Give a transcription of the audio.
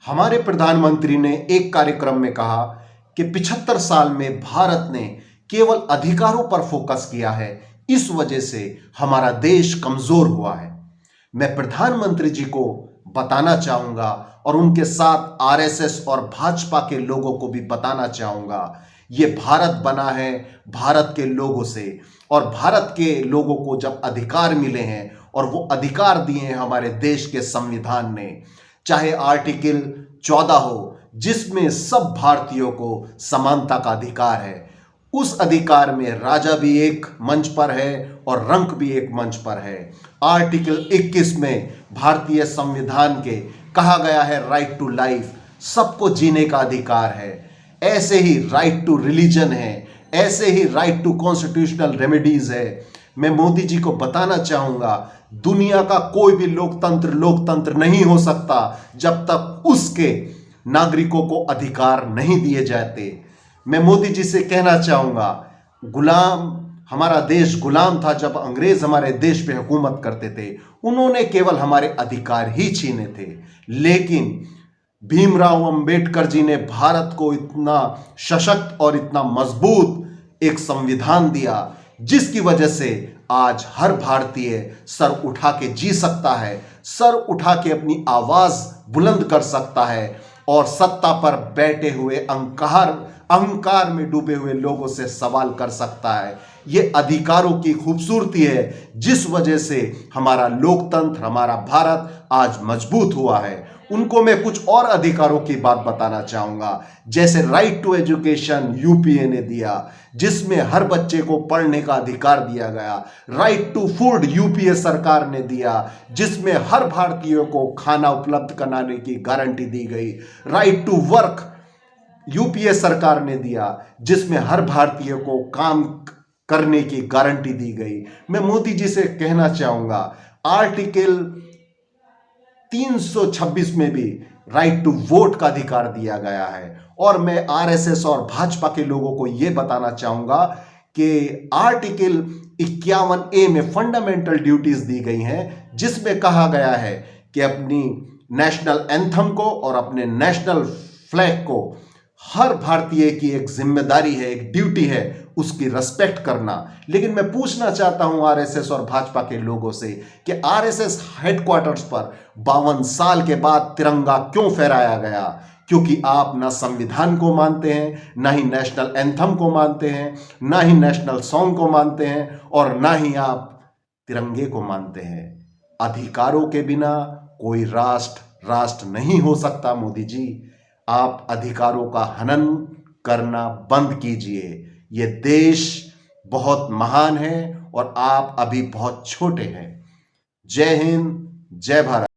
हमारे प्रधानमंत्री ने एक कार्यक्रम में कहा कि 75 साल में भारत ने केवल अधिकारों पर फोकस किया है, इस वजह से हमारा देश कमजोर हुआ है। मैं प्रधानमंत्री जी को बताना चाहूंगा और उनके साथ आरएसएस और भाजपा के लोगों को भी बताना चाहूंगा, ये भारत बना है भारत के लोगों से, और भारत के लोगों को जब अधिकार मिले हैं और वो अधिकार दिए हैं हमारे देश के संविधान ने, चाहे आर्टिकल 14 हो जिसमें सब भारतीयों को समानता का अधिकार है, उस अधिकार में राजा भी एक मंच पर है और रंक भी एक मंच पर है। आर्टिकल 21 में भारतीय संविधान के कहा गया है राइट टू लाइफ, सबको जीने का अधिकार है। ऐसे ही राइट टू रिलीजन है, ऐसे ही राइट टू कॉन्स्टिट्यूशनल रेमेडीज है। मैं मोदी जी को बताना चाहूंगा, दुनिया का कोई भी लोकतंत्र नहीं हो सकता जब तक उसके नागरिकों को अधिकार नहीं दिए जाते। मैं मोदी जी से कहना चाहूंगा, हमारा देश गुलाम था जब अंग्रेज हमारे देश पे हुकूमत करते थे, उन्होंने केवल हमारे अधिकार ही छीने थे, लेकिन भीमराव अंबेडकर जी ने भारत को इतना सशक्त और इतना मजबूत एक संविधान दिया जिसकी वजह से आज हर भारतीय सर उठा के जी सकता है, सर उठा के अपनी आवाज बुलंद कर सकता है और सत्ता पर बैठे हुए अहंकार में डूबे हुए लोगों से सवाल कर सकता है। ये अधिकारों की खूबसूरती है जिस वजह से हमारा लोकतंत्र, हमारा भारत आज मजबूत हुआ है। उनको मैं कुछ और अधिकारों की बात बताना चाहूंगा, जैसे राइट टू एजुकेशन यूपीए ने दिया जिसमें हर बच्चे को पढ़ने का अधिकार दिया गया। राइट टू फूड यूपीए सरकार ने दिया जिसमें हर भारतीय को खाना उपलब्ध कराने की गारंटी दी गई। राइट टू वर्क यूपीए सरकार ने दिया जिसमें हर भारतीय को काम करने की गारंटी दी गई। मैं मोदी जी से कहना चाहूंगा, आर्टिकल 326 में भी राइट टू वोट का अधिकार दिया गया है। और मैं आरएसएस और भाजपा के लोगों को यह बताना चाहूंगा कि आर्टिकल 51A में फंडामेंटल ड्यूटीज दी गई हैं जिसमें कहा गया है कि अपनी नेशनल एंथम को और अपने नेशनल फ्लैग को हर भारतीय की एक जिम्मेदारी है, एक ड्यूटी है उसकी रिस्पेक्ट करना। लेकिन मैं पूछना चाहता हूं आरएसएस और भाजपा के लोगों से कि आरएसएस हेडक्वार्टर्स पर 52 साल के बाद तिरंगा क्यों फहराया गया? क्योंकि आप ना संविधान को मानते हैं, ना ही नेशनल एंथम को मानते हैं, ना ही नेशनल सॉन्ग को मानते हैं और ना ही आप तिरंगे को मानते हैं। अधिकारों के बिना कोई राष्ट्र नहीं हो सकता। मोदी जी, आप अधिकारों का हनन करना बंद कीजिए। ये देश बहुत महान है और आप अभी बहुत छोटे हैं। जय हिंद, जय भारत।